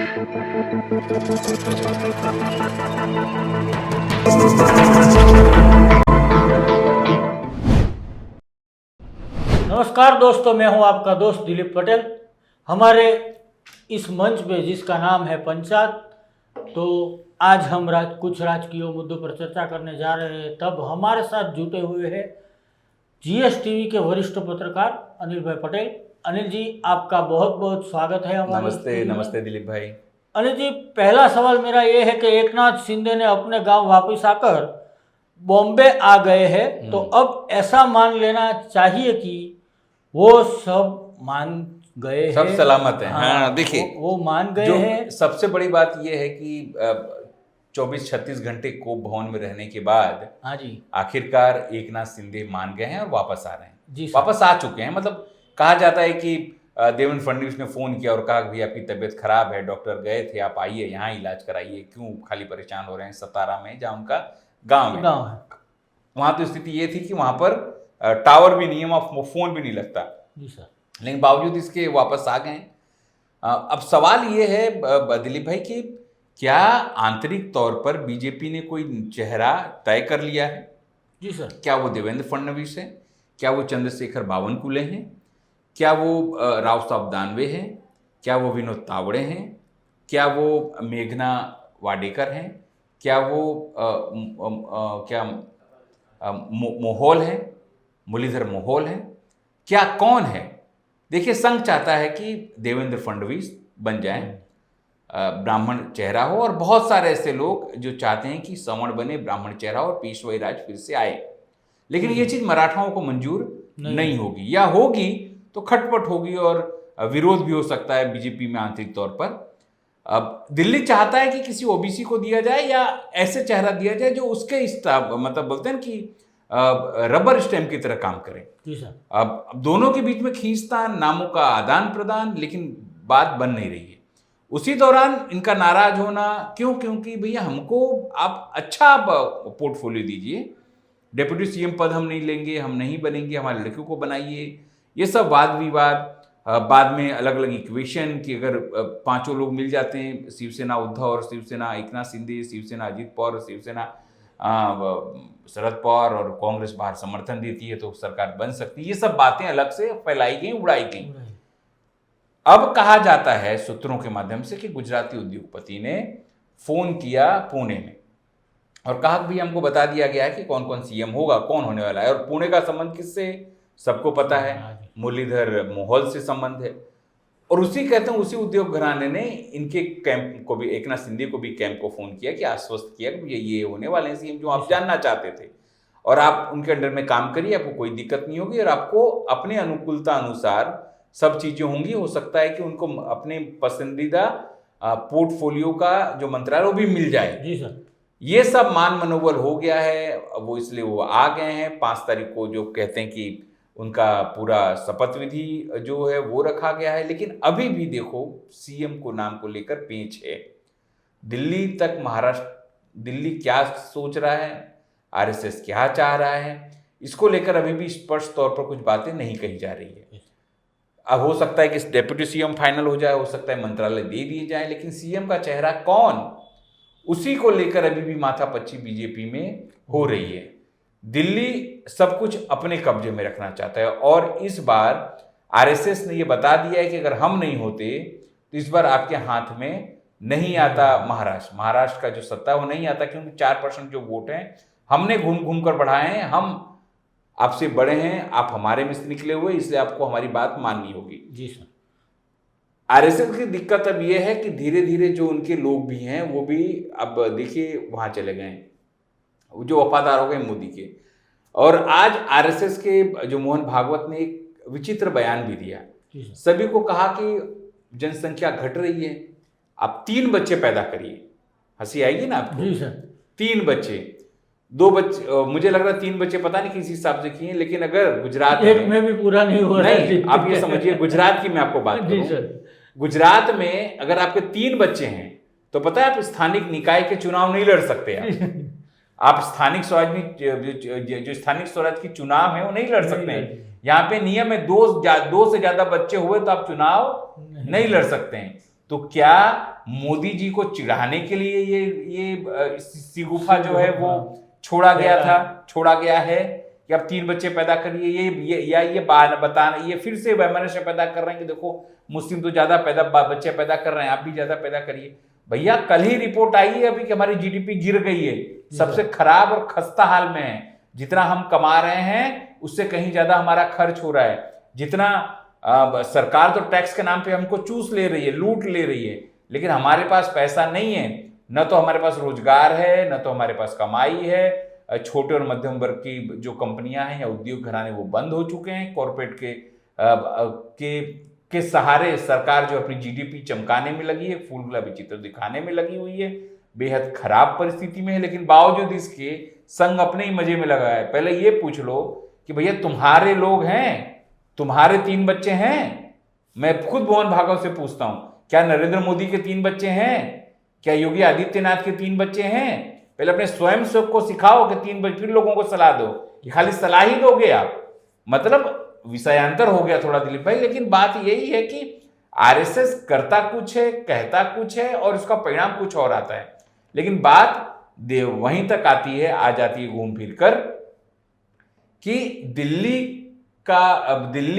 नमस्कार दोस्तों, मैं हूं आपका दोस्त दिलीप पटेल। हमारे इस मंच पे जिसका नाम है पंचायत, तो आज हम कुछ राजकीय मुद्दों पर चर्चा करने जा रहे हैं। तब हमारे साथ जुटे हुए हैं जीएसटीवी के वरिष्ठ पत्रकार अनिल भाई पटेल। अनिल जी, आपका बहुत बहुत स्वागत है हमारे नमस्ते। नमस्ते दिलीप भाई। अनिल जी, पहला सवाल मेरा ये है कि एकनाथ शिंदे ने अपने गांव वापस आकर बॉम्बे आ गए हैं, तो अब ऐसा मान लेना चाहिए कि वो सब मान गए हैं, सब सलामत हैं। हाँ, देखिए वो मान गए हैं। सबसे बड़ी बात यह है कि 24-36 घंटे कोप भवन में रहने के बाद हाँ जी, आखिरकार एकनाथ शिंदे मान गए हैं और वापस आ रहे हैं। जी सर। वापस आ चुके हैं। मतलब कहा जाता है कि देवेंद्र फडणवीस ने फोन किया और कहा कि आपकी तबीयत खराब है, डॉक्टर गए थे, आप आइए यहाँ इलाज कराइए, क्यों खाली परेशान हो रहे हैं। सतारा में जहाँ उनका गाँव है, वहाँ तो स्थिति ये थी कि वहाँ पर टावर भी नहीं है, वहाँ फोन भी नहीं लगता। जी सर। लेकिन बावजूद इसके वापस आ गए। अब सवाल ये है दिलीप भाई कि क्या आंतरिक तौर पर बीजेपी ने कोई चेहरा तय कर लिया है? जी सर। क्या वो देवेंद्र फडणवीस है? क्या वो चंद्रशेखर बावनकुले हैं? क्या वो राव साहब दानवे हैं? क्या वो विनोद तावड़े हैं? क्या वो मेघना वाडेकर हैं? क्या वो मोहोल है, मुरलीधर मोहोल है? क्या कौन है? देखिए, संघ चाहता है कि देवेंद्र फडणवीस बन जाएं, ब्राह्मण चेहरा हो, और बहुत सारे ऐसे लोग जो चाहते हैं कि सवर्ण बने, ब्राह्मण चेहरा हो और पेशवाई राज फिर से आए। लेकिन ये चीज मराठाओं को मंजूर नहीं होगी, या होगी तो खटपट होगी और विरोध भी हो सकता है बीजेपी में आंतरिक तौर पर। अब दिल्ली चाहता है कि किसी ओबीसी को दिया जाए या ऐसे चेहरा दिया जाए जो उसके मतलब बोलते हैं कि रबर स्टैम्प की तरह काम करें। जी सर। अब दोनों के बीच में खींचतान, नामों का आदान प्रदान, लेकिन बात बन नहीं रही है। उसी दौरान इनका नाराज होना क्यों? क्योंकि भैया हमको आप अच्छा पोर्टफोलियो दीजिए, डेप्यूटी सीएम पद हम नहीं लेंगे, हम नहीं बनेंगे, हमारे लड़कियों को बनाइए। ये सब वाद विवाद, बाद में अलग अलग इक्वेशन कि अगर पांचों लोग मिल जाते हैं, शिवसेना उद्धव और शिवसेना एकनाथ शिंदे, शिवसेना अजित पवार और शिवसेना शरद पवार, और कांग्रेस बाहर समर्थन देती है तो सरकार बन सकती है। ये सब बातें अलग से फैलाई गई, उड़ाई गई। अब कहा जाता है सूत्रों के माध्यम से कि गुजराती उद्योगपति ने फोन किया पुणे में और कहा कि भाई हमको बता दिया गया है कि कौन कौन सीएम होगा, कौन होने वाला है। और पुणे का संबंध किससे? सबको पता है, मुरलीधर मोहोल से संबंध है। और उसी उद्योग घराने ने इनके कैंप को भी, एकनाथ शिंदे को भी कैंप को फोन किया कि आश्वस्त किया कि ये होने वाले हैं सीएम जो आप जानना चाहते थे, और आप उनके अंडर में काम करिए, आपको कोई दिक्कत नहीं होगी और आपको अपने अनुकूलता अनुसार सब चीजें होंगी। हो सकता है कि उनको अपने पसंदीदा पोर्टफोलियो का जो मंत्रालय वो भी मिल जाए। जी सर। ये सब मान मनोबल हो गया है, वो इसलिए वो आ गए हैं। 5 तारीख को जो कहते हैं कि उनका पूरा शपथ विधि जो है वो रखा गया है। लेकिन अभी भी देखो, सीएम को नाम को लेकर पेंच है। दिल्ली तक महाराष्ट्र, दिल्ली क्या सोच रहा है, आरएसएस क्या चाह रहा है, इसको लेकर अभी भी स्पष्ट तौर पर कुछ बातें नहीं कही जा रही है। अब हो सकता है कि डेप्यूटी सीएम फाइनल हो जाए, हो सकता है मंत्रालय दे दिए जाए, लेकिन सीएम का चेहरा कौन, उसी को लेकर अभी भी माथापच्ची बीजेपी में हो रही है। दिल्ली सब कुछ अपने कब्जे में रखना चाहता है, और इस बार आरएसएस ने यह बता दिया है कि अगर हम नहीं होते तो इस बार आपके हाथ में नहीं आता महाराष्ट्र का जो सत्ता वो नहीं आता, क्योंकि 4% जो वोट हैं हमने घूम घूम कर बढ़ाए हैं। हम आपसे बड़े हैं, आप हमारे में से निकले हुए, इसलिए आपको हमारी बात माननी होगी। जी सर। आरएसएस की दिक्कत अब यह है कि धीरे धीरे जो उनके लोग भी हैं वो भी अब देखिए वहां चले गए, जो वफादार हो गए मोदी के। और आज आरएसएस के जो मोहन भागवत ने एक विचित्र बयान भी दिया, सभी को कहा कि जनसंख्या घट रही है, आप 3 बच्चे पैदा करिए। हंसी आएगी ना आपको? जी सर। 3 बच्चे, 2 बच्चे, मुझे लग रहा 3 बच्चे पता नहीं किस हिसाब से किए, लेकिन अगर गुजरात में भी पूरा नहीं हो रहा नहीं, आप ये समझिए गुजरात की मैं आपको बात करूं, गुजरात में अगर आपके 3 बच्चे हैं तो पता है आप स्थानिक निकाय के चुनाव नहीं लड़ सकते। आप स्थानिक स्वराज में जो स्थानिक स्वराज की चुनाव है वो नहीं लड़ सकते हैं। यहाँ पे नियम है 2 से ज्यादा बच्चे हुए तो आप चुनाव नहीं लड़ सकते हैं। तो क्या मोदी जी को चिढ़ाने के लिए ये शगुफा जो है वो छोड़ा गया है कि अब 3 बच्चे पैदा करिए, ये बताना, ये फिर से वैमनस्य पैदा कर रहे हैं कि देखो मुस्लिम तो ज्यादा बच्चे पैदा कर रहे हैं, आप भी ज्यादा पैदा करिए। भैया कल ही रिपोर्ट आई है अभी कि हमारी जीडीपी गिर गई है, सबसे खराब और खस्ता हाल में है। जितना हम कमा रहे हैं उससे कहीं ज्यादा हमारा खर्च हो रहा है। जितना सरकार तो टैक्स के नाम पे हमको चूस ले रही है, लूट ले रही है, लेकिन हमारे पास पैसा नहीं है। न तो हमारे पास रोजगार है, न तो हमारे पास कमाई है। छोटे और मध्यम वर्ग की जो कंपनियां हैं या उद्योग घराने वो बंद हो चुके हैं। कॉरपोरेट के सहारे सरकार जो अपनी जीडीपी चमकाने में लगी है, फूल गुलाबी चित्र दिखाने में लगी हुई है, बेहद खराब परिस्थिति में है। लेकिन बावजूद इसके संघ अपने ही मजे में लगा है। पहले ये पूछ लो कि भैया तुम्हारे लोग हैं, तुम्हारे 3 बच्चे हैं? मैं खुद मोहन भागवत से पूछता हूं, क्या नरेंद्र मोदी के 3 बच्चे हैं? क्या योगी आदित्यनाथ के 3 बच्चे हैं? पहले अपने स्वयं सेवक को सिखाओ कि 3 बच्चे, फिर लोगों को सलाह दो। ये खाली सलाह ही दोगे आप? मतलब विषयांतर हो गया थोड़ा दिलीप भाई। लेकिन बात यही है कि आरएसएस करता कुछ है, कहता कुछ है और उसका परिणाम कुछ और आता है। लेकिन बात वहीं तक आती है, आ जाती है घूम फिर कर कि दिल्ली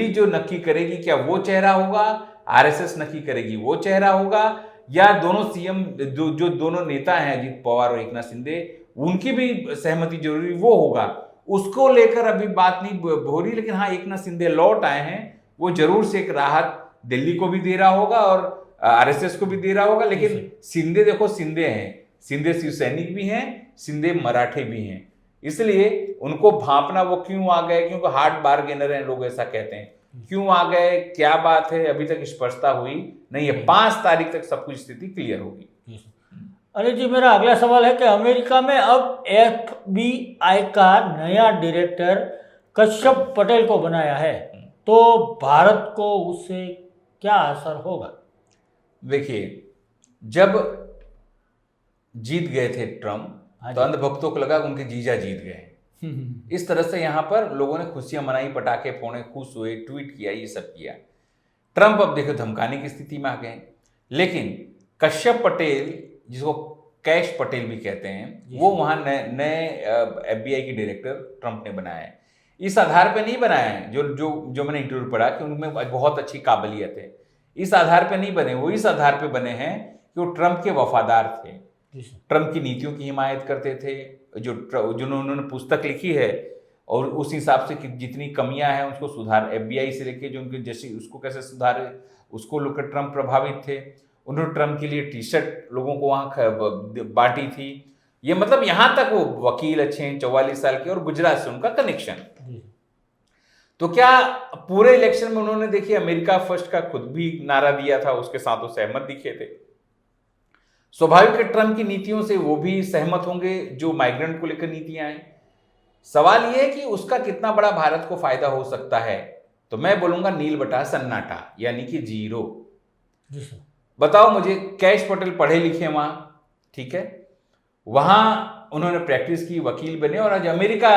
जो नक्की करेगी, क्या वो चेहरा होगा? आरएसएस नक्की करेगी वो चेहरा होगा? या दोनों सीएम जो दोनों नेता हैं, अजीत पवार और एकनाथ शिंदे, उनकी भी सहमति जरूरी वो होगा? उसको लेकर अभी बात नहीं हो रही। लेकिन हाँ, एकनाथ शिंदे लौट आए हैं, वो जरूर से एक राहत दिल्ली को भी दे रहा होगा और आरएसएस को भी दे रहा होगा। लेकिन शिंदे देखो, शिंदे हैं, शिंदे शिवसैनिक भी हैं, शिंदे मराठे भी हैं, इसलिए उनको भांपना वो क्यों आ गए, क्योंकि हार्ड बार्गेनर हैं लोग, ऐसा कहते हैं। क्यों आ गए, क्या बात है, अभी तक स्पष्टता हुई नहीं है। 5 तारीख तक सब कुछ स्थिति क्लियर होगी। अरे जी, मेरा अगला सवाल है कि अमेरिका में अब FBI का नया डायरेक्टर कश्यप पटेल को बनाया है, तो भारत को उससे क्या असर होगा? देखिए, जब जीत गए थे ट्रम्प, तो अंधभक्तों को लगा उनके जीजा जीत गए। इस तरह से यहां पर लोगों ने खुशियां मनाई, पटाखे फोड़े, खुश हुए, ट्वीट किया, ये सब किया। ट्रम्प अब देखो धमकाने की स्थिति में आ गए। लेकिन कश्यप पटेल, जिसको कैश पटेल भी कहते हैं, वो वहां नए FBI के डायरेक्टर ट्रम्प ने बनाया है। इस आधार पे नहीं बनाया है, जो मैंने इंटरव्यू पढ़ा कि उनमें बहुत अच्छी काबिलियत है, इस आधार पे नहीं बने। वो इस आधार पे बने हैं कि वो ट्रम्प के वफादार थे, ट्रम्प की नीतियों की हिमायत करते थे। जो उन्होंने पुस्तक लिखी है और उस हिसाब से कि जितनी कमियां हैं उसको सुधार, FBI से लेके जो उनके जैसे उसको कैसे सुधारे, उसको लेकर ट्रम्प प्रभावित थे। उन्होंने ट्रम्प के लिए टी-शर्ट लोगों को वहां बांटी थी। ये मतलब यहां तक वो वकील अच्छे हैं, 44 साल के, और गुजरात से उनका कनेक्शन। तो क्या पूरे इलेक्शन में उन्होंने देखिए अमेरिका फर्स्ट का खुद भी नारा दिया था, उसके साथ वो सहमत दिखे थे। स्वाभाविक है ट्रम्प की नीतियों से वो भी सहमत होंगे, जो माइग्रेंट को लेकर नीतियां हैं। सवाल ये है कि उसका कितना बड़ा भारत को फायदा हो सकता है। तो मैं बोलूंगा नील बटा सन्नाटा, यानी कि 0। बताओ मुझे, कैश पटेल पढ़े लिखे वहां, ठीक है, वहां उन्होंने प्रैक्टिस की, वकील बने, और आज अमेरिका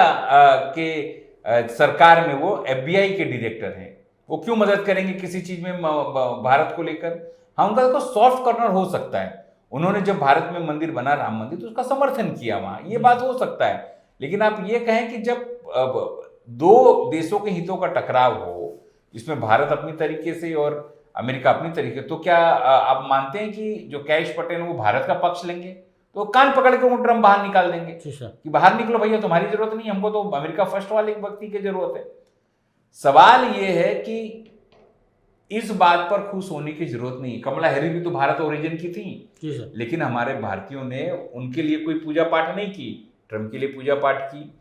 के सरकार में वो FBI के डायरेक्टर हैं। वो क्यों मदद करेंगे किसी चीज में भारत को लेकर? हाँ, उनका देखो सॉफ्ट कॉर्नर हो सकता है। उन्होंने जब भारत में मंदिर बना, राम मंदिर, तो उसका समर्थन किया वहां, ये बात हो सकता है। लेकिन आप ये कहें कि जब 2 देशों के हितों का टकराव हो, इसमें भारत अपनी तरीके से और अमेरिका अपनी तरीके, तो क्या आप मानते हैं कि जो कैश पटेल वो भारत का पक्ष लेंगे? तो कान पकड़ के वो ट्रम्प बाहर निकाल देंगे कि बाहर निकलो भैया, तुम्हारी जरूरत नहीं, हमको तो अमेरिका फर्स्ट वाले व्यक्ति की जरूरत है। सवाल ये है कि इस बात पर खुश होने की जरूरत नहीं। कमला हैरिस भी तो भारत ओरिजिन की थी, लेकिन हमारे भारतीयों ने उनके लिए कोई पूजा पाठ नहीं की, ट्रम्प के लिए पूजा पाठ की।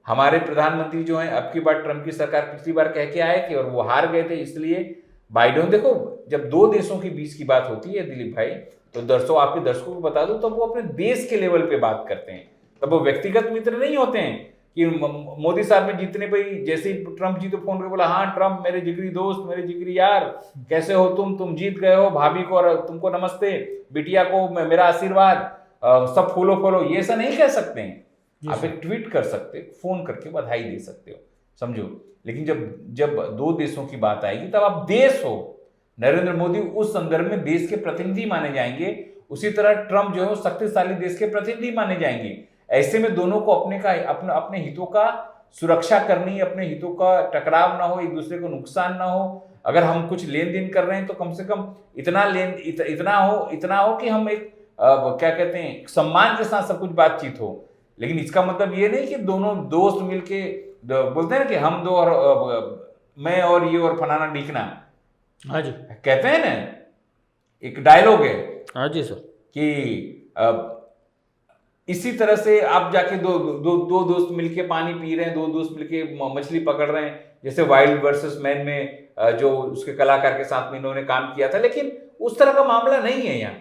हमारे प्रधानमंत्री जो हैं, अब की बार ट्रम्प की सरकार पिछली बार कह के आए थे और वो हार गए थे, इसलिए बाइडेन, देखो जब 2 देशों के बीच की बात होती है दिलीप भाई, तो आपके दर्शकों को बता दो, तब वो अपने देश के लेवल पे बात करते हैं, तब वो व्यक्तिगत मित्र नहीं होते हैं कि मोदी साहब में जीतने पर जैसे ही ट्रम्प जी तो फोन करके बोला, हाँ ट्रम्प मेरे जिगरी दोस्त, मेरे जिगरी यार, कैसे हो तुम जीत गए हो, भाभी को और तुमको नमस्ते, बिटिया को मेरा आशीर्वाद, सब फॉलो, ये ऐसा नहीं कह सकते हैं। आप एक ट्वीट कर सकते, फोन करके बधाई दे सकते हो, समझो। लेकिन जब 2 देशों की बात आएगी तब आप देश हो, नरेंद्र मोदी उस संदर्भ में देश के प्रतिनिधि माने जाएंगे, उसी तरह ट्रंप जो है वो शक्तिशाली देश के प्रतिनिधि माने जाएंगे। ऐसे में दोनों को अपने हितों का सुरक्षा करनी, अपने हितों का टकराव ना हो, एक दूसरे को नुकसान ना हो। अगर हम कुछ लेन देन कर रहे हैं तो कम से कम इतना हो कि हम एक क्या कहते हैं, सम्मान के साथ सब कुछ बातचीत हो। लेकिन इसका मतलब ये नहीं कि दोनों दोस्त मिलके बोलते हैं ना कि हम दो और मैं और ये और फलाना ढीकना। हाँ जी, कहते हैं ना, एक डायलॉग है हाँ जी सर, कि इसी तरह से आप जाके दो दोस्त मिलके पानी पी रहे हैं, दो दोस्त मिलके मछली पकड़ रहे हैं, जैसे वाइल्ड वर्सेस मैन में जो उसके कलाकार के साथ में इन्होंने काम किया था। लेकिन उस तरह का मामला नहीं है यहाँ।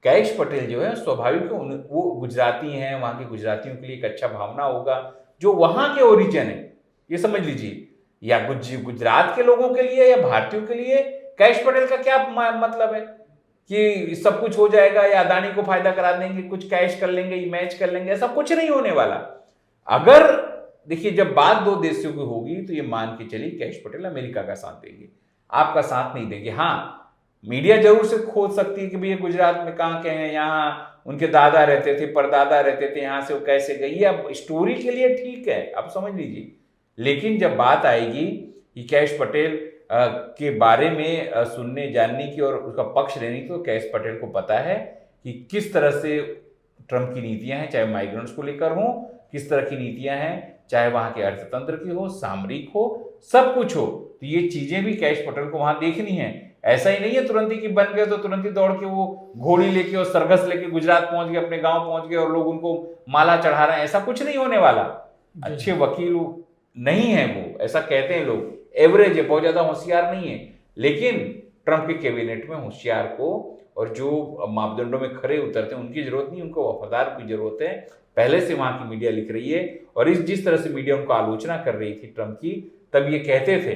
कैश पटेल जो है स्वाभाविक वो गुजराती हैं, वहां के गुजरातियों के लिए एक अच्छा भावना होगा, जो वहां के ओरिजिन है, ये समझ लीजिए। या गुजरात के लोगों के लिए या भारतीयों के लिए कैश पटेल का क्या मतलब है कि सब कुछ हो जाएगा या अदानी को फायदा करा देंगे, कुछ कैश कर लेंगे, मैच कर लेंगे, ऐसा कुछ नहीं होने वाला। अगर देखिए जब बात दो देशों की होगी तो ये मान के चलिए कैश पटेल अमेरिका का साथ देंगे, आपका साथ नहीं देंगे। हाँ, मीडिया जरूर से खोज सकती है कि भैया गुजरात में कहाँ के हैं, यहाँ उनके दादा रहते थे, परदादा रहते थे, यहाँ से वो कैसे गई। अब स्टोरी के लिए ठीक है, आप समझ लीजिए। लेकिन जब बात आएगी कि कैश पटेल के बारे में सुनने जानने की और उसका पक्ष लेने की, तो कैश पटेल को पता है कि किस तरह से ट्रंप की नीतियां हैं, चाहे माइग्रेंट्स को लेकर हो, किस तरह की नीतियां हैं, चाहे वहां के अर्थतंत्र की हो, सामरिक हो, सब कुछ हो। तो ये चीजें भी कैश पटेल को वहां देखनी है। ऐसा ही नहीं है तुरंत ही कि बन गए तो तुरंत ही दौड़ के वो घोड़ी लेके और सरघस लेके गुजरात पहुंच गए, अपने गांव पहुंच गए और लोग उनको माला चढ़ा रहे हैं, ऐसा कुछ नहीं होने वाला। अच्छे वकील नहीं है वो, ऐसा कहते हैं लोग, एवरेज है, बहुत ज्यादा होशियार नहीं है। लेकिन ट्रंप के कैबिनेट में होशियार को और जो मापदंडों में खरे उतरते हैं उनकी जरूरत नहीं, उनको वफादार की जरूरत है। पहले से वहां की मीडिया लिख रही है, और जिस तरह से मीडिया उनको आलोचना कर रही थी ट्रंप की, तब ये कहते थे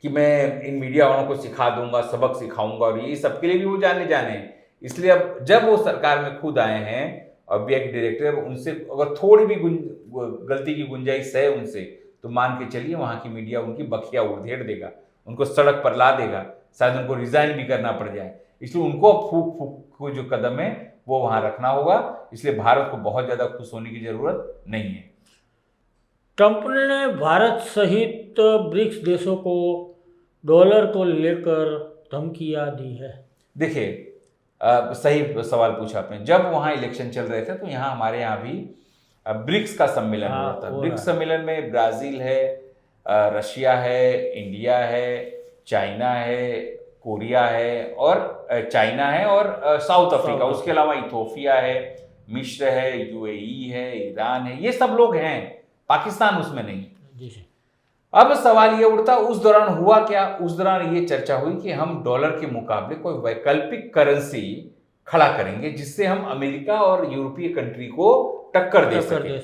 कि मैं इन मीडिया वालों को सिखा दूंगा, सबक सिखाऊंगा, और ये सबके लिए भी वो जाने हैं। इसलिए अब जब वो सरकार में खुद आए हैं और बीआई के डायरेक्टर, उनसे अगर थोड़ी भी गलती की गुंजाइश है उनसे, तो मान के चलिए वहां की मीडिया उनकी बखिया उड़ेड़ देगा, उनको सड़क पर ला देगा, शायद उनको रिजाइन भी करना पड़ जाए। इसलिए उनको फूक जो कदम है वो वहां रखना होगा। इसलिए भारत को बहुत ज्यादा खुश होने की जरूरत नहीं है। ट्रंप ने भारत सहित ब्रिक्स देशों को डॉलर को लेकर धमकियां दी है। देखिए, सही सवाल पूछा आपने। जब वहां इलेक्शन चल रहे थे तो यहाँ हमारे यहाँ भी ब्रिक्स का सम्मेलन हो रहा था। ब्रिक्स सम्मेलन में ब्राजील है, रशिया है, इंडिया है, चाइना है, कोरिया है और साउथ अफ्रीका, उसके अलावा इथोपिया है, मिस्र है, यूएई है, ईरान है, ये सब लोग हैं, पाकिस्तान उसमें नहीं। अब सवाल ये उठता, उस दौरान हुआ क्या? उस दौरान ये चर्चा हुई कि हम डॉलर के मुकाबले कोई वैकल्पिक करेंसी खड़ा करेंगे जिससे हम अमेरिका और यूरोपीय कंट्री को टक्कर दे सके।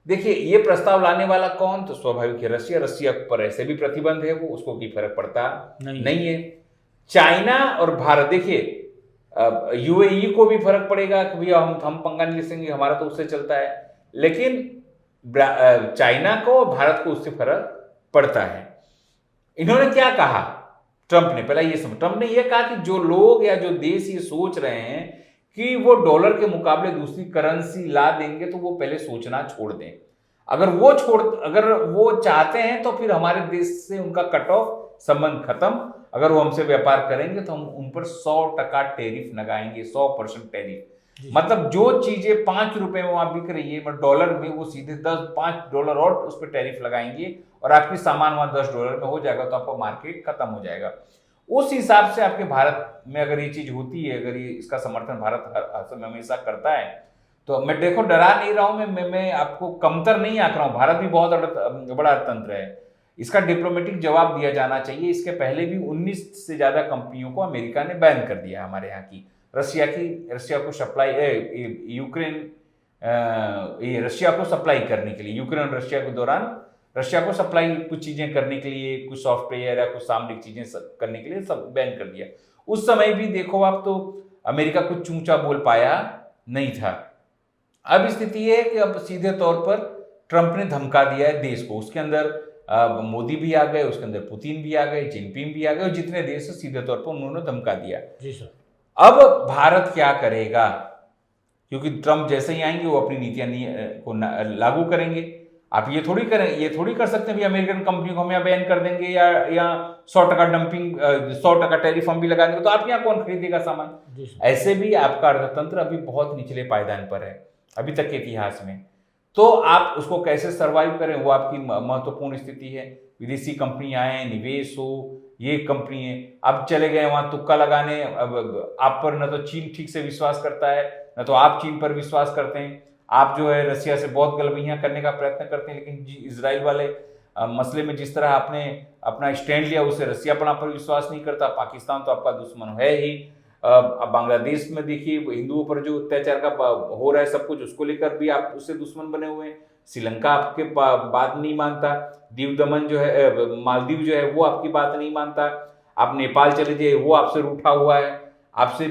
देखिए, ये प्रस्ताव लाने वाला कौन? तो स्वाभाविक है रशिया पर ऐसे भी प्रतिबंध है, वो उसको कोई फर्क पड़ता नहीं है। चाइना और भारत, देखिए यूएई को भी फर्क पड़ेगा कि भैया हम पंगा नहीं ले सकेंगे, हमारा तो उससे चलता है। लेकिन चाइना को, भारत को उससे फर्क पड़ता है। इन्होंने क्या कहा ट्रंप ने? पहला ये समझ, ट्रंप ने यह कहा कि जो लोग या जो देश ये सोच रहे हैं कि वो डॉलर के मुकाबले दूसरी करेंसी ला देंगे, तो वो पहले सोचना छोड़ दें। अगर वो चाहते हैं तो फिर हमारे देश से उनका कट ऑफ, संबंध खत्म। अगर वो हमसे व्यापार करेंगे तो हम उन पर 100% टैरिफ लगाएंगे, 100% टैरिफ। मतलब जो चीजें 5 रुपए में वहां बिक रही है डॉलर में, वो सीधे $5 और उस पर टैरिफ लगाएंगे और आपकी सामान वहां $10 में हो जाएगा, तो आपका मार्केट खत्म हो जाएगा। उस हिसाब से आपके भारत में अगर ये चीज होती है, अगर ये इसका समर्थन भारत हमेशा करता है, तो मैं देखो डरा नहीं रहा हूं, मैं आपको कमतर नहीं आंक रहा हूं। भारत भी बहुत बड़ा अर्थतंत्र है, इसका डिप्लोमेटिक जवाब दिया जाना चाहिए। इसके पहले भी 19 से ज्यादा कंपनियों को अमेरिका ने बैन कर दिया हमारे यहाँ की। रशिया को सप्लाई, यूक्रेन रशिया को सप्लाई करने के लिए, यूक्रेन और रशिया के दौरान रशिया को सप्लाई कुछ चीजें करने के लिए, कुछ सॉफ्टवेयर या कुछ सामरिक चीजें करने के लिए सब बैन कर दिया। उस समय भी देखो आप, तो अमेरिका कुछ ऊंचा बोल पाया नहीं था। अब स्थिति है कि अब सीधे तौर पर ट्रंप ने धमका दिया है देश को। उसके अंदर मोदी भी आ गए, उसके अंदर पुतिन भी आ गए, जिनपिंग भी आ गए, और जितने देश है सीधे तौर पर उन्होंने धमका दिया। जी सर। अब भारत क्या करेगा, क्योंकि ट्रम्प जैसे ही आएंगे वो अपनी नीतियां को लागू करेंगे। आप ये थोड़ी कर सकते हैं भी अमेरिकन कंपनी को हम यहाँ बैन कर देंगे या 100% डंपिंग 100% टैरिफ हम भी लगा देंगे, तो आप यहाँ कौन खरीदेगा सामान। ऐसे भी आपका अर्थतंत्र अभी बहुत निचले पायदान पर है अभी तक के इतिहास में, तो आप उसको कैसे सर्वाइव करें वो आपकी महत्वपूर्ण स्थिति है। विदेशी कंपनी आए, निवेश हो, ये कंपनी है, अब चले गए वहां तुक्का लगाने, अब आप पर न तो चीन ठीक से विश्वास करता है, न तो आप चीन पर विश्वास करते हैं। आप जो है रसिया से बहुत गलबैयां करने का प्रयत्न करते हैं, लेकिन इजराइल वाले मसले में जिस तरह आपने अपना स्टैंड लिया उससे रसिया पर आप पर विश्वास नहीं करता। पाकिस्तान तो आपका दुश्मन है ही। अब बांग्लादेश में देखिए हिंदुओं पर जो अत्याचार का हो रहा है सब कुछ, उसको लेकर भी आप उससे दुश्मन बने हुए हैं। श्रीलंका आपके बात नहीं मानता, दीव दमन जो है, मालदीव जो है वो आपकी बात नहीं मानता। आप नेपाल चले जाइए वो आपसे रूठा हुआ है, आपसे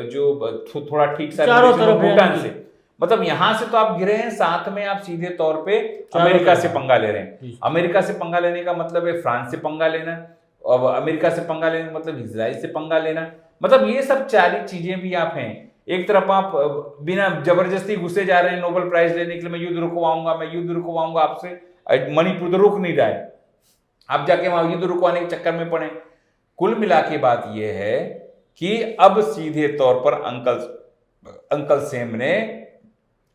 जो थोड़ा ठीक सा भूटान से, मतलब यहां से तो आप गिरे हैं, साथ में आप सीधे तौर पे अमेरिका से पंगा ले रहे हैं। अमेरिका से पंगा लेने का मतलब है फ्रांस से पंगा लेना, और अमेरिका से पंगा लेने का मतलब इजराइल से पंगा लेना, मतलब ये सब सारी चीजें भी आप हैं। एक तरफ आप बिना जबरदस्ती घुसे जा रहे हैं नोबेल प्राइज लेने के लिए, मैं युद्ध रुकवाऊंगा आपसे, मणिपुर तो रुक नहीं रहा है, आप जाके वहां युद्ध रुकवाने के चक्कर में पड़े। कुल मिला के बात यह है कि अब सीधे तौर पर अंकल सेम ने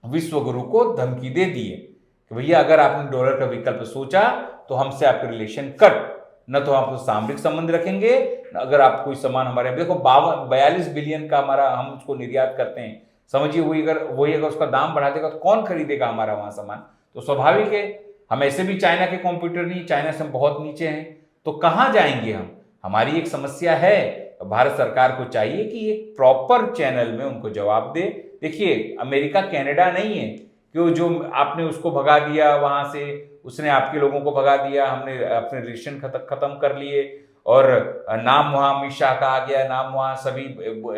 विश्व गुरु को धमकी दे दी है कि भैया अगर आपने डॉलर का विकल्प सोचा तो हमसे आपके रिलेशन कट, न तो हम सामरिक संबंध रखेंगे, अगर आप कोई सामान हमारे, देखो 42 बिलियन का हमारा हम उसको निर्यात करते हैं, समझिए वही अगर उसका दाम बढ़ा देगा तो कौन खरीदेगा हमारा वहां सामान। तो स्वाभाविक है, हम ऐसे भी चाइना के कॉम्पिटिटर नहीं, चाइना से हम बहुत नीचे हैं, तो कहाँ जाएंगे हम। हमारी एक समस्या है, भारत सरकार को चाहिए कि एक प्रॉपर चैनल में उनको जवाब दे। देखिए अमेरिका कनाडा नहीं है कि जो आपने उसको भगा दिया वहां से, उसने आपके लोगों को भगा दिया, हमने अपने रिलेशन खत्म कर लिए, और नाम वहां अमित शाह का आ गया, नाम वहां सभी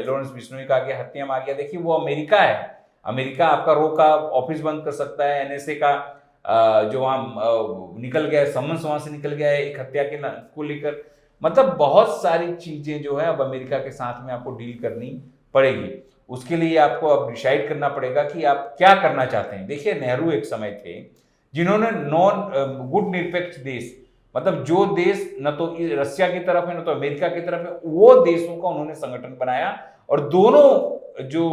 लॉरेंस बिश्नोई का आ गया, हत्याम आ गया। देखिए वो अमेरिका है, अमेरिका आपका रो का ऑफिस बंद कर सकता है, एनएसए का जो वहां निकल गया है, समन्स वहां से निकल गया है एक हत्या के को लेकर, मतलब बहुत सारी चीजें जो है अब अमेरिका के साथ में आपको डील करनी पड़ेगी। उसके लिए आपको अब डिसाइड करना पड़ेगा कि आप क्या करना चाहते हैं। देखिए नेहरू एक समय थे जिन्होंने गुड निरपेक्ष देश, मतलब जो देश न तो रसिया की तरफ है न तो अमेरिका की तरफ है, वो देशों का उन्होंने संगठन बनाया, और दोनों जो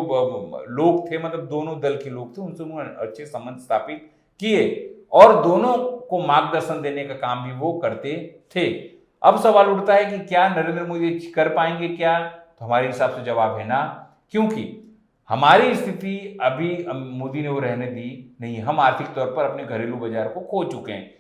लोग थे, मतलब दोनों दल के लोग थे, उनसे उन्होंने अच्छे संबंध स्थापित किए और दोनों को मार्गदर्शन देने का काम भी वो करते थे। अब सवाल उठता है कि क्या नरेंद्र मोदी कर पाएंगे क्या, तो हमारे हिसाब से जवाब है ना, क्योंकि हमारी स्थिति अभी मोदी ने वो रहने दी नहीं। हम आर्थिक तौर पर अपने घरेलू बाजार को खो चुके हैं,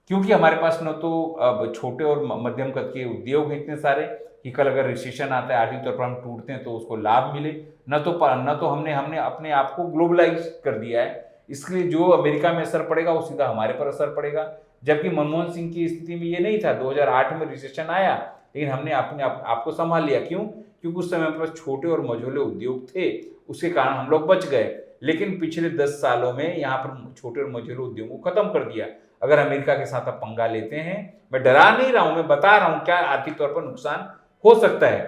क्योंकि हमारे पास न तो अब छोटे और मध्यम कद के उद्योग हैं इतने सारे कि कल अगर रिसेशन आता है आर्थिक तौर पर हम टूटते हैं तो उसको लाभ मिले, न तो हमने अपने आप को ग्लोबलाइज कर दिया है। इसलिए जो अमेरिका में असर पड़ेगा वो सीधा हमारे पर असर पड़ेगा, जबकि मनमोहन सिंह की स्थिति में ये नहीं था। 2008 में रिसेशन आया लेकिन हमने अपने आपको संभाल लिया। क्यों? क्योंकि उस समय पर छोटे और मझोले उद्योग थे, उसके कारण हम लोग बच गए। लेकिन पिछले 10 सालों में यहाँ पर छोटे और मझोले उद्योगों को खत्म कर दिया। अगर अमेरिका के साथ आप पंगा लेते हैं, मैं डरा नहीं रहा हूं, मैं बता रहा हूं क्या आर्थिक तौर पर नुकसान हो सकता है,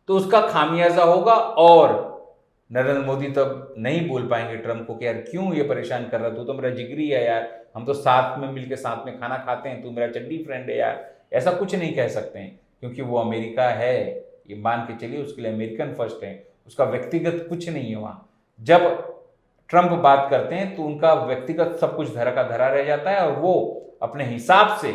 तो उसका खामियाजा होगा। और नरेंद्र मोदी तब नहीं बोल पाएंगे ट्रम्प को कि यार क्यों ये परेशान कर रहा, तू तो मेरा जिगरी है यार, हम तो साथ में मिलकर साथ में खाना खाते हैं, तू मेरा चड्डी फ्रेंड है यार, ऐसा कुछ नहीं कह सकते हैं, क्योंकि वो अमेरिका है, ये मान के चलिए उसके लिए अमेरिकन फर्स्ट है, उसका व्यक्तिगत कुछ नहीं है वहां। जब ट्रम्प बात करते हैं तो उनका व्यक्तिगत सब कुछ धरा का धरा रह जाता है, और वो अपने हिसाब से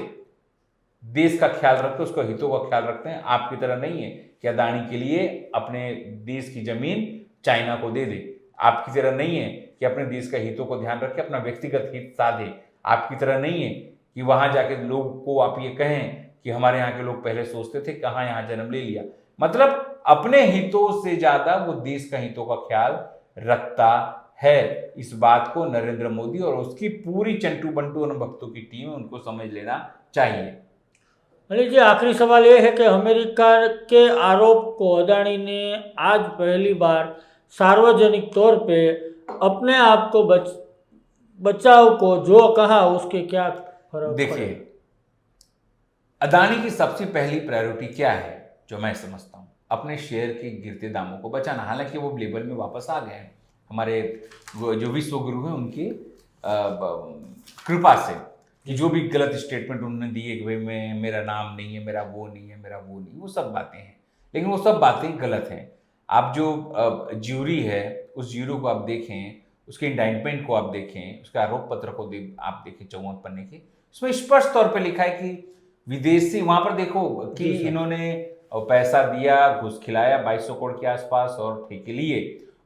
देश का ख्याल रखते हैं, उसको हितों का ख्याल रखते हैं। आपकी तरह नहीं है कि अदानी के लिए अपने देश की जमीन चाइना को दे दे, आपकी तरह नहीं है कि अपने देश का हितों को ध्यान रखे, अपना व्यक्तिगत हित साधे, आपकी तरह नहीं है कि वहां जाके लोग को आप ये कहें कि हमारे यहाँ के लोग पहले सोचते थे कहाँ यहाँ जन्म ले लिया। मतलब अपने हितों से ज्यादा वो देश का हितों का ख्याल रखता है। इस बात को नरेंद्र मोदी और उसकी पूरी चंटू बंटू और भक्तों की टीम उनको समझ लेना चाहिए। अनिल जी, आखिरी सवाल ये है कि अमेरिका के आरोप को अदानी ने आज पहली बार सार्वजनिक तौर पे अपने आप को बचाव को जो कहा, उसके क्या फर्क? देखिए अदानी की सबसे पहली प्रायोरिटी क्या है जो मैं समझता हूँ, अपने शेयर के गिरते दामों को बचाना। हालांकि वो लेवल में वापस आ गए हैं हमारे वो जो विश्व गुरु हैं उनकी कृपा से, कि जो भी गलत स्टेटमेंट उन्होंने दिए कि भाई मेरा नाम नहीं है, मेरा वो नहीं है, मेरा वो नहीं, वो सब बातें हैं, लेकिन वो सब बातें गलत हैं। आप जो ज्यूरी है उस ज्यूरी को आप देखें, उसके इंडाइटमेंट को आप देखें, उसके आरोप पत्र को आप देखें 54 पन्ने के, उसमें स्पष्ट तौर पर लिखा है कि विदेशी, वहां पर देखो कि इन्होंने पैसा दिया, घुस खिलाया 2200 करोड़ के आसपास और ठेके लिए,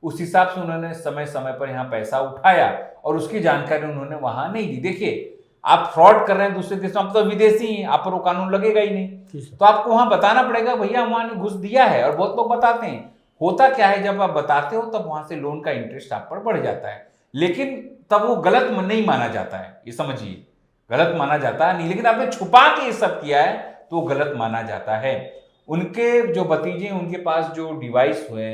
उस हिसाब से उन्होंने समय समय पर यहाँ पैसा उठाया और उसकी जानकारी उन्होंने वहां नहीं दी। देखिए आप फ्रॉड कर रहे हैं दूसरे देश में, आप तो विदेशी हैं, आप पर वो कानून लगेगा ही नहीं, तो आपको वहां बताना पड़ेगा भैया वहां ने घुस दिया है। और बहुत लोग बताते हैं, होता क्या है जब आप बताते हो तब वहां से लोन का इंटरेस्ट आप पर बढ़ जाता है, लेकिन तब वो गलत नहीं माना जाता है, ये समझिए, गलत माना जाता नहीं, लेकिन आपने छुपा के ये सब किया है तो वो गलत माना जाता है। उनके जो भतीजे हैं उनके पास जो डिवाइस हुए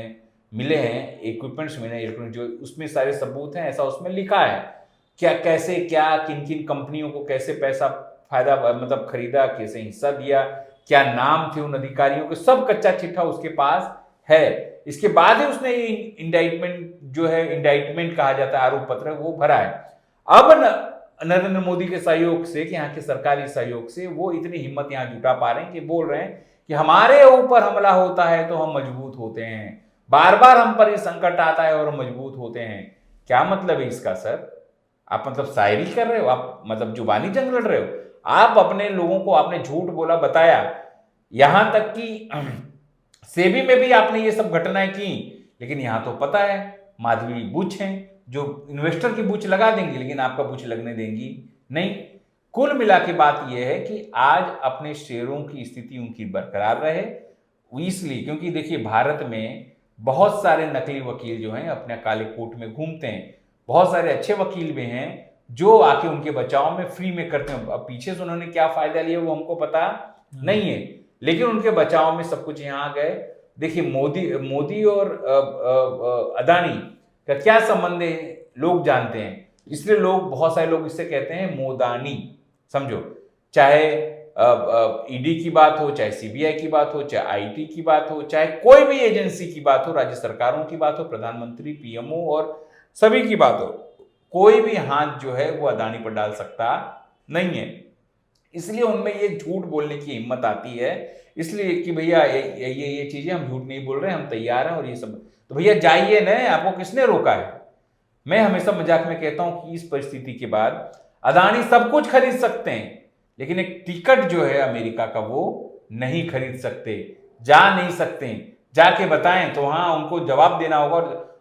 मिले हैं, इक्विपमेंट्स मिले हैं इलेक्ट्रॉनिक, जो उसमें सारे सबूत हैं, ऐसा उसमें लिखा है क्या कैसे क्या किन किन कंपनियों को कैसे पैसा फायदा मतलब खरीदा, कैसे हिस्सा दिया, क्या नाम थे उन अधिकारियों के, सब कच्चा चिट्ठा उसके पास है। इसके बाद ही उसने इंडाइटमेंट जो है, इंडाइटमेंट कहा जाता है आरोप पत्र, वो भरा है। अब नरेंद्र मोदी के सहयोग से, कि यहाँ के सरकारी सहयोग से वो इतनी हिम्मत यहाँ जुटा पा रहे हैं कि बोल रहे हैं कि हमारे ऊपर हमला होता है तो हम मजबूत होते हैं, बार बार हम पर ये संकट आता है और हम मजबूत होते हैं। क्या मतलब है इसका सर? आप मतलब शायरी कर रहे हो, आप मतलब जुबानी जंग लड़ रहे हो। आप अपने लोगों को आपने झूठ बोला, बताया, यहां तक कि सेबी में भी आपने ये सब घटनाएं की, लेकिन यहां तो पता है माधवी बुच हैं जो इन्वेस्टर की बुच लगा देंगी, लेकिन आपका बुच लगने देंगी नहीं। कुल मिला के बात यह है कि आज अपने शेयरों की स्थिति उनकी बरकरार रहे, इसलिए क्योंकि देखिए भारत में बहुत सारे नकली वकील जो हैं अपने काले कोट में घूमते हैं, बहुत सारे अच्छे वकील भी हैं जो आके उनके बचाव में फ्री में करते हैं। अब पीछे से उन्होंने क्या फायदा लिया वो हमको पता नहीं है, लेकिन उनके बचाव में सब कुछ यहाँ आ गए। देखिए मोदी और अदानी का क्या संबंध है लोग जानते हैं, इसलिए लोग, बहुत सारे लोग इससे कहते हैं मोदानी, समझो, चाहे ईडी की बात हो, चाहे सीबीआई की बात हो, चाहे आईटी की बात हो, चाहे कोई भी एजेंसी की बात हो, राज्य सरकारों की बात हो, प्रधानमंत्री, पीएमओ और सभी की बात हो, कोई भी हाथ जो है वो अदानी पर डाल सकता नहीं है। इसलिए उनमें ये झूठ बोलने की हिम्मत आती है, इसलिए कि भैया ये चीजें हम झूठ नहीं बोल रहे हैं, हम तैयार हैं और ये सब। तो भैया जाइए ना, आपको किसने रोका है? मैं हमेशा मजाक में कहता हूं कि इस परिस्थिति के बाद अदानी सब कुछ खरीद सकते हैं, लेकिन एक टिकट जो है अमेरिका का वो नहीं खरीद सकते, जा नहीं सकते। जाके बताएं तो हाँ उनको जवाब देना होगा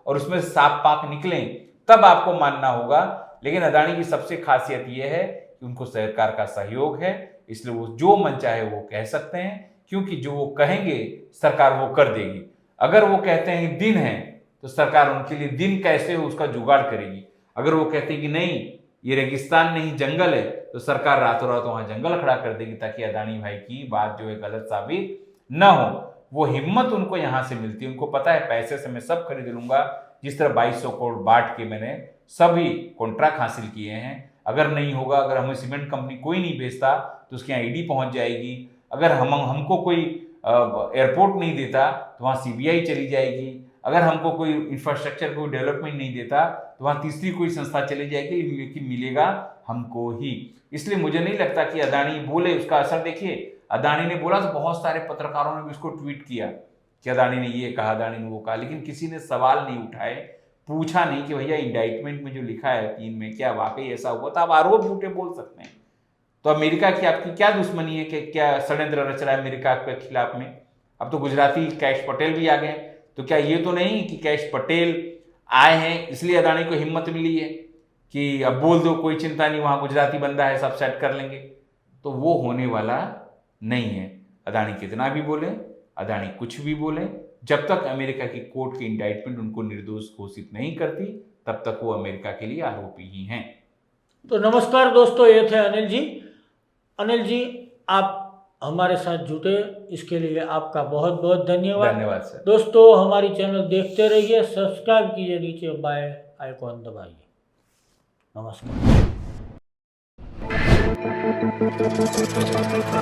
और उसमें साफ पाक निकलें तब आपको मानना होगा। लेकिन अदानी की सबसे खासियत यह है कि उनको सरकार का सहयोग है, इसलिए वो जो मन चाहे वो कह सकते हैं, क्योंकि जो वो कहेंगे सरकार वो कर देगी। अगर वो कहते हैं दिन है तो सरकार उनके लिए दिन कैसे हो उसका जुगाड़ करेगी। अगर वो कहते हैं कि नहीं ये रेगिस्तान नहीं जंगल है, तो सरकार रातों रात वहां जंगल खड़ा कर देगी ताकि अदानी भाई की बात जो है गलत साबित न हो। वो हिम्मत उनको यहां से मिलती है, उनको पता है पैसे से मैं सब खरीद लूंगा। जिस तरह 2200 करोड़ बांट के मैंने सभी कॉन्ट्रैक्ट हासिल किए हैं, अगर नहीं होगा, अगर हमें सीमेंट कंपनी कोई नहीं बेचता तो उसके यहाँ ईडी पहुंच जाएगी, अगर हमको कोई एयरपोर्ट नहीं देता तो वहाँ सीबीआई चली जाएगी, अगर हमको कोई इंफ्रास्ट्रक्चर कोई डेवलपमेंट नहीं देता तो वहाँ तीसरी कोई संस्था चली जाएगी, लेकिन मिलेगा हमको ही। इसलिए मुझे नहीं लगता कि अदानी बोले उसका असर। देखिए अदानी ने बोला तो बहुत सारे पत्रकारों ने भी उसको ट्वीट किया कि अदानी ने ये कहा, अदानी ने वो कहा, लेकिन किसी ने सवाल नहीं उठाए, पूछा नहीं कि भैया इंडाइटमेंट में जो लिखा है 3 में क्या वाकई ऐसा हुआ था। आप आरोप झूठे बोल सकते हैं, तो अमेरिका की आपकी क्या दुश्मनी है कि क्या षड्यंत्र रच रहा है अमेरिका के खिलाफ में? अब तो गुजराती कैश पटेल भी आ गए, तो क्या ये तो नहीं कि कैश पटेल आए हैं इसलिए अदानी को हिम्मत मिली है कि अब बोल दो कोई चिंता नहीं, वहां गुजराती बंदा है सब सेट कर लेंगे? तो वो होने वाला नहीं है। अदानी कितना भी बोले, अदानी कुछ भी बोले, जब तक अमेरिका की कोर्ट की इंडाइटमेंट उनको निर्दोष घोषित नहीं करती तब तक वो अमेरिका के लिए आरोपी ही हैं। तो नमस्कार दोस्तों, ये थे अनिल जी। अनिल जी आप हमारे साथ जुटे, इसके लिए आपका बहुत बहुत धन्यवाद। धन्यवाद सर। दोस्तों हमारी चैनल देखते रहिए, सब्सक्राइब कीजिए, नीचे बाय आइकॉन दबाइए। नमस्कार। है।